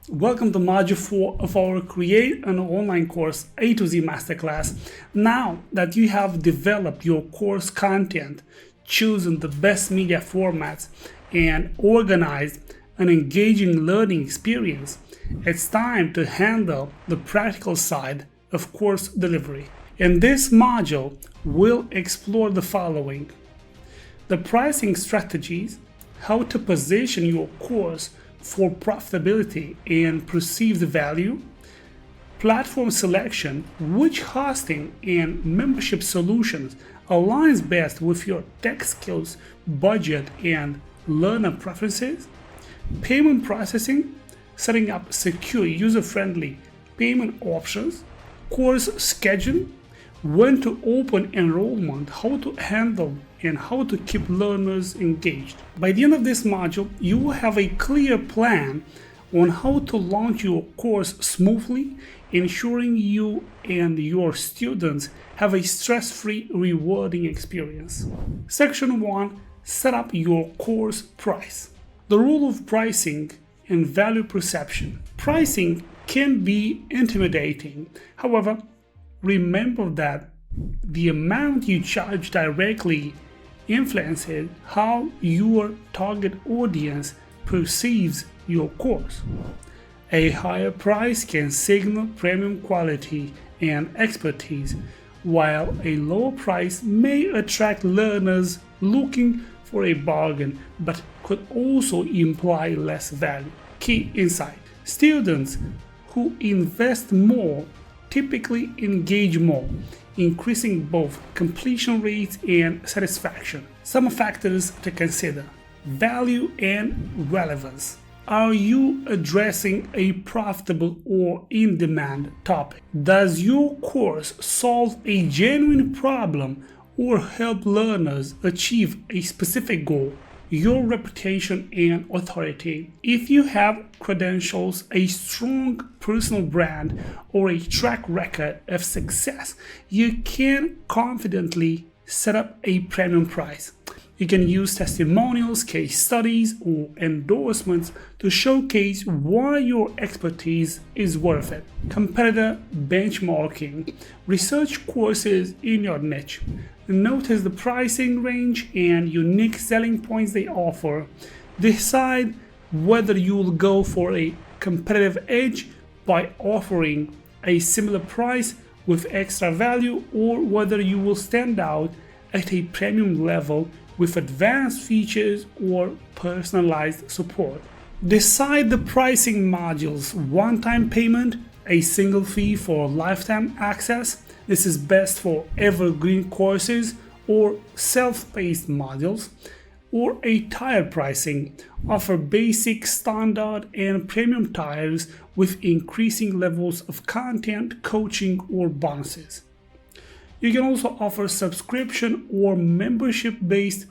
Welcome to Module 4 of our Create an Online Course A to Z Masterclass. Now that you have developed your course content, chosen the best media formats, and organized an engaging learning experience, it's time to handle the practical side of course delivery. In this module, we'll explore the following: the pricing strategies, how to position your course for profitability and perceived value, platform selection, which hosting and membership solutions aligns best with your tech skills, budget, and learner preferences, payment processing, setting up secure, user-friendly payment options, course schedule, when to open enrollment, how to handle and how to keep learners engaged. By the end of this module, you will have a clear plan on how to launch your course smoothly, ensuring you and your students have a stress-free, rewarding experience. Section 1. Set up your course price. The role of pricing and value perception. Pricing can be intimidating. However, remember that the amount you charge directly influences how your target audience perceives your course. A higher price can signal premium quality and expertise, while a lower price may attract learners looking for a bargain but could also imply less value. Key insight: students who invest more typically engage more, increasing both completion rates and satisfaction. Some factors to consider: value and relevance. Are you addressing a profitable or in-demand topic? Does your course solve a genuine problem or help learners achieve a specific goal? Your reputation and authority. If you have credentials, a strong personal brand, or a track record of success, you can confidently set up a premium price. You can use testimonials, case studies, or endorsements to showcase why your expertise is worth it. Competitor benchmarking. Research courses in your niche. Notice the pricing range and unique selling points they offer. Decide whether you will go for a competitive edge by offering a similar price with extra value, or whether you will stand out at a premium level with advanced features or personalized support. Decide the pricing modules: one-time payment, a single fee for lifetime access. This is best for evergreen courses or self-paced modules. Or a tier pricing: offer basic, standard, and premium tiers with increasing levels of content, coaching, or bonuses. You can also offer subscription or membership-based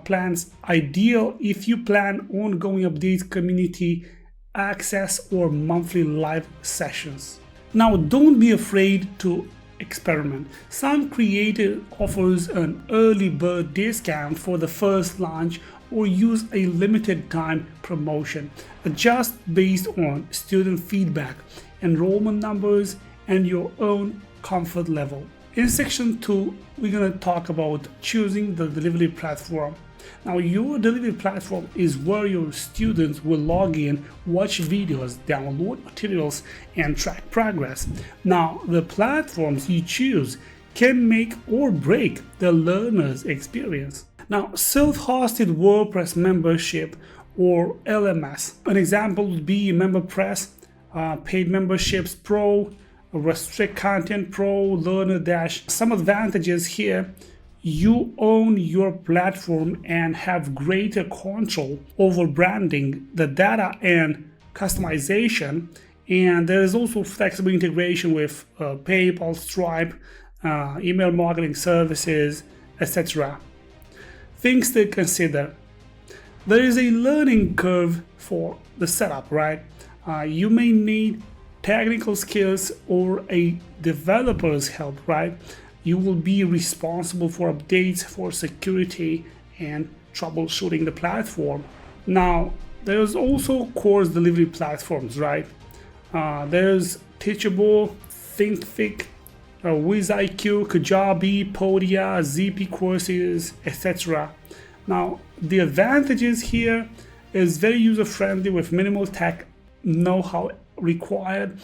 plans, ideal if you plan ongoing updates, community access, or monthly live sessions. Now, don't be afraid to experiment. Some creator offers an early bird discount for the first launch or use a limited time promotion. Adjust based on student feedback, enrollment numbers, and your own comfort level. In section 2, we're going to talk about choosing the delivery platform. Now, your delivery platform is where your students will log in, watch videos, download materials, and track progress. Now, the platforms you choose can make or break the learner's experience. Now, self-hosted WordPress membership or LMS. An example would be MemberPress, Paid Memberships Pro, Restrict Content Pro, Learner Dash. Some advantages here: you own your platform and have greater control over branding, the data, and customization. And there is also flexible integration with PayPal, Stripe, email marketing services, etc. Things to consider: there is a learning curve for the setup, right? You may need technical skills or a developer's help, right? You will be responsible for updates, for security, and troubleshooting the platform. Now, There's also course delivery platforms, right? There's Teachable, ThinkFic, WizIQ, Kajabi, Podia, ZP Courses, etc. Now, the advantages here is very user-friendly with minimal tech know-how required.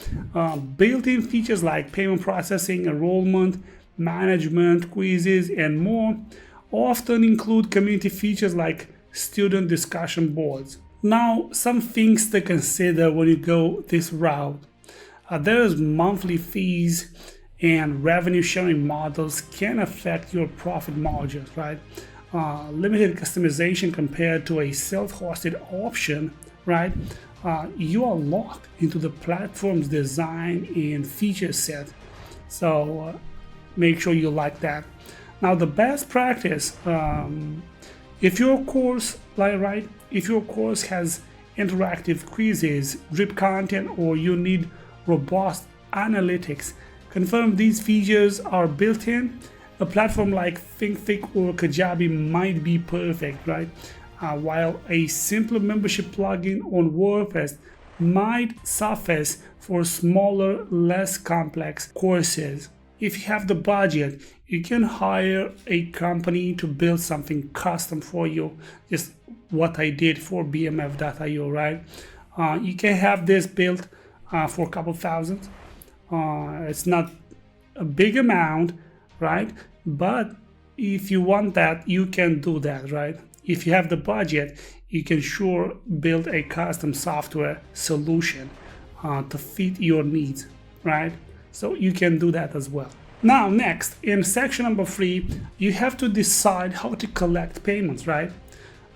Built-in features like payment processing, enrollment, management, quizzes, and more often include community features like student discussion boards. Now, some things to consider when you go this route. There's monthly fees and revenue sharing models can affect your profit margins, right? Limited customization compared to a self-hosted option, right? You are locked into the platform's design and feature set. So make sure you like that. Now, the best practice, if your course, if your course has interactive quizzes, drip content, or you need robust analytics, confirm these features are built in. A platform like ThinkFic or Kajabi might be perfect, right? While a simpler membership plugin on WordPress might suffice for smaller, less complex courses. If you have the budget, you can hire a company to build something custom for you, just what I did for BMF.io, right? You can have this built for a couple thousand. It's not a big amount, right? But if you want that, you can do that, right? If you have the budget, you can sure build a custom software solution to fit your needs, right? So you can do that as well. Now, next, in section number 3, you have to decide how to collect payments, right?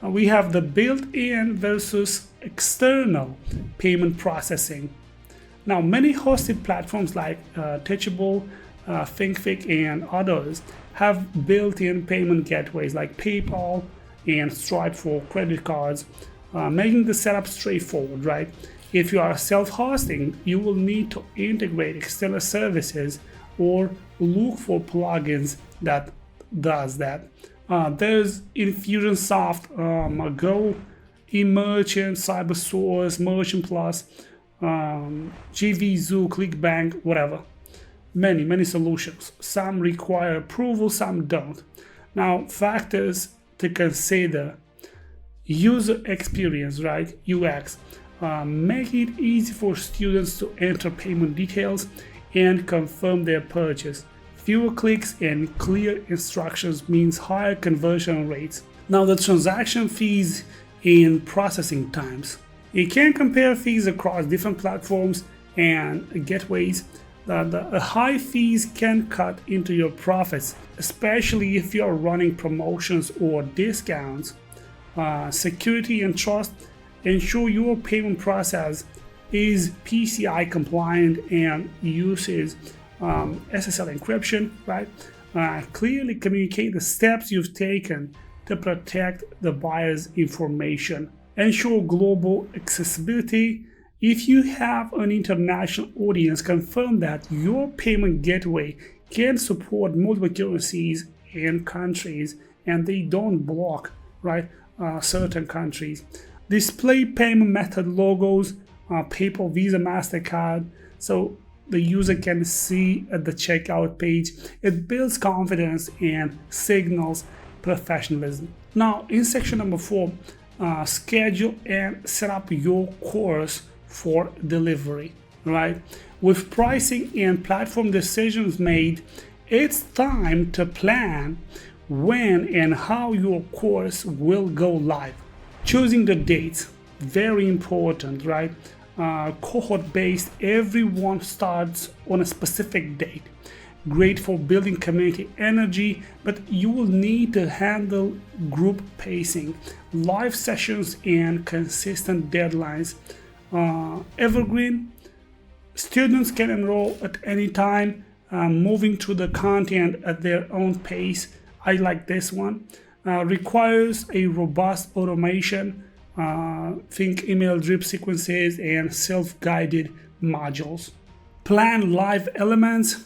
We have the built-in versus external payment processing. Now, many hosted platforms like Teachable, ThinkFic, and others have built-in payment gateways like PayPal and Stripe for credit cards, making the setup straightforward, right? If you are self-hosting, you will need to integrate external services or look for plugins that does that. There's Infusionsoft, Go, eMerchant, CyberSource, Merchant Plus, GVZoo, ClickBank, whatever. Many solutions. Some require approval, some don't. Now, factors to consider: user experience, right? UX. Make it easy for students to enter payment details and confirm their purchase. Fewer clicks and clear instructions means higher conversion rates. Now, the transaction fees and processing times. You can compare fees across different platforms and gateways. The high fees can cut into your profits, especially if you are running promotions or discounts. Security and trust. Ensure your payment process is PCI compliant and uses SSL encryption, right? Clearly communicate the steps you've taken to protect the buyer's information. Ensure global accessibility. If you have an international audience, confirm that your payment gateway can support multiple currencies and countries, and they don't block, right, certain countries. Display payment method logos, PayPal, Visa, MasterCard, so the user can see at the checkout page. It builds confidence and signals professionalism. Now, in section number 4, schedule and set up your course for delivery, right? With pricing and platform decisions made, it's time to plan when and how your course will go live. Choosing the dates, very important, right? Cohort-based, everyone starts on a specific date. Great for building community energy, but you will need to handle group pacing, live sessions, and consistent deadlines. Evergreen, students can enroll at any time, moving through the content at their own pace. I like this one. Requires a robust automation, think email drip sequences and self-guided modules. Plan live elements.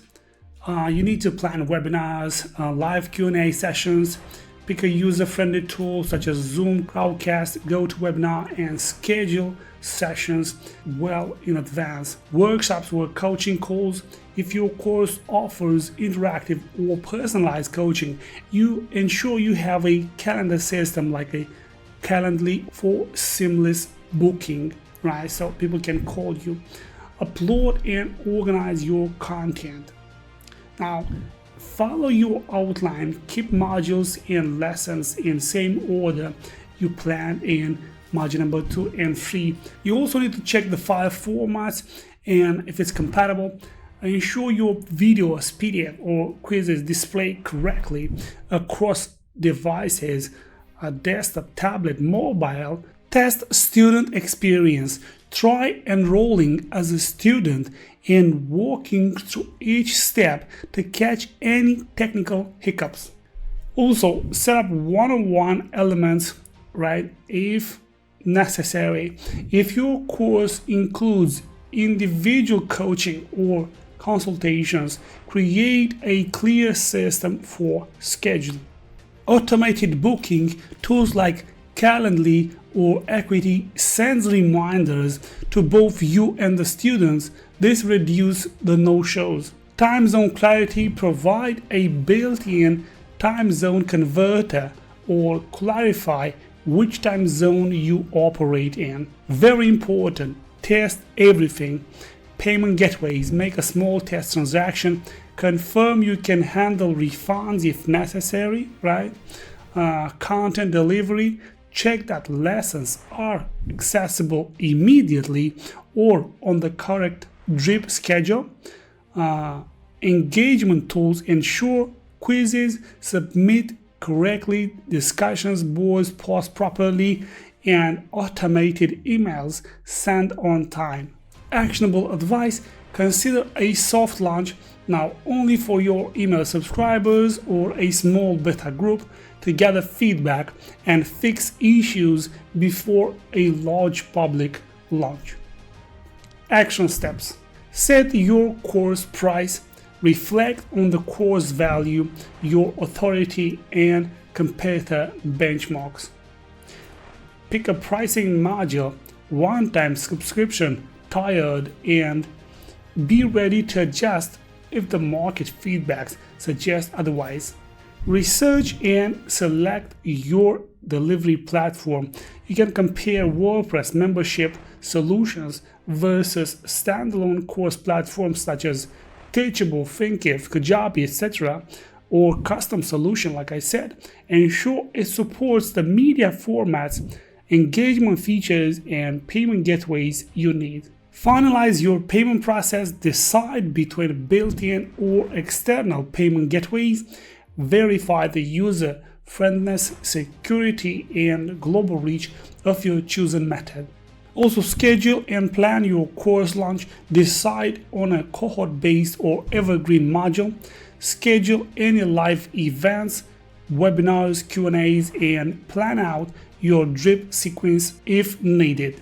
You need to plan webinars, live Q&A sessions, Pick a user-friendly tool such as Zoom, Crowdcast, GoToWebinar, and schedule sessions well in advance. Workshops or coaching calls. If your course offers interactive or personalized coaching, you ensure you have a calendar system like a Calendly for seamless booking, right? So people can call you. Upload and organize your content. Now, follow your outline. Keep modules and lessons in same order you planned in module number 2 and 3. You also need to check the file formats and if it's compatible. Ensure your videos, PDF, or quizzes display correctly across devices, a desktop, tablet, mobile. Test student experience. Try enrolling as a student and walking through each step to catch any technical hiccups. Also, set up one-on-one elements, right, if necessary. If your course includes individual coaching or consultations, create a clear system for scheduling. Automated booking tools like Calendly or Equity sends reminders to both you and the students. This reduces the no-shows. Time zone clarity. Provide a built-in time zone converter or clarify which time zone you operate in. Very important. Test everything. Payment gateways. Make a small test transaction. Confirm you can handle refunds if necessary, right? Content delivery. Check that lessons are accessible immediately or on the correct drip schedule. Engagement tools. Ensure quizzes submit correctly, discussions boards post properly, and automated emails sent on time. Actionable advice. Consider a soft launch, now only for your email subscribers or a small beta group, to gather feedback and fix issues before a large public launch. Action steps. Set your course price. Reflect on the course value, your authority, and competitor benchmarks. Pick a pricing module, one-time subscription, tiered, and be ready to adjust if the market feedback suggests otherwise. Research and select your delivery platform. You can compare WordPress membership solutions versus standalone course platforms such as Teachable, Thinkific, Kajabi, etc., or custom solution like I said. Ensure it supports the media formats, engagement features, and payment gateways you need. Finalize your payment process. Decide between built-in or external payment gateways. Verify the user friendliness, security, and global reach of your chosen method. Also, schedule and plan your course launch. Decide on a cohort-based or evergreen module. Schedule any live events, webinars, Q&As, and plan out your drip sequence if needed.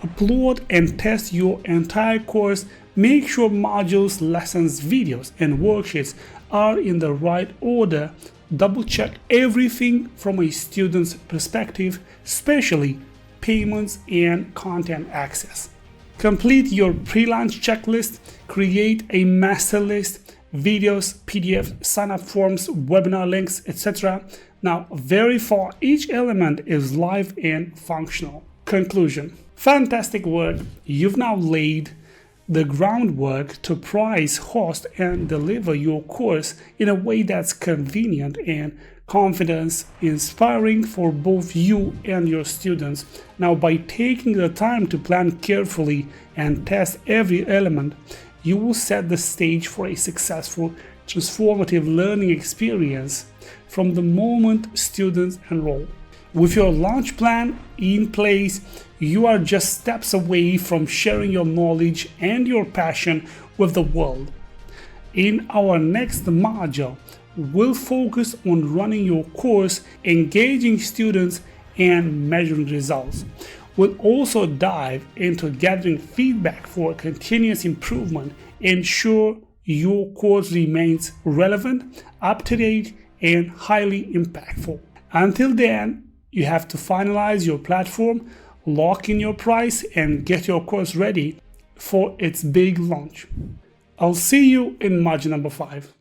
Upload and test your entire course. Make sure modules, lessons, videos, and worksheets are in the right order. Double check everything from a student's perspective, especially payments and content access. Complete your pre-launch checklist. Create a master list, videos, PDF, sign-up forms, webinar links, etc. Now verify each element is live and functional. Conclusion. Fantastic work. You've now laid the groundwork to price, host, and deliver your course in a way that's convenient and confidence inspiring for both you and your students. Now, by taking the time to plan carefully and test every element, you will set the stage for a successful, transformative learning experience from the moment students enroll. With your launch plan in place, you are just steps away from sharing your knowledge and your passion with the world. In our next module, we'll focus on running your course, engaging students, and measuring results. We'll also dive into gathering feedback for continuous improvement. Ensure your course remains relevant, up to date, and highly impactful. Until then, you have to finalize your platform, lock in your price, and get your course ready for its big launch. I'll see you in module number 5.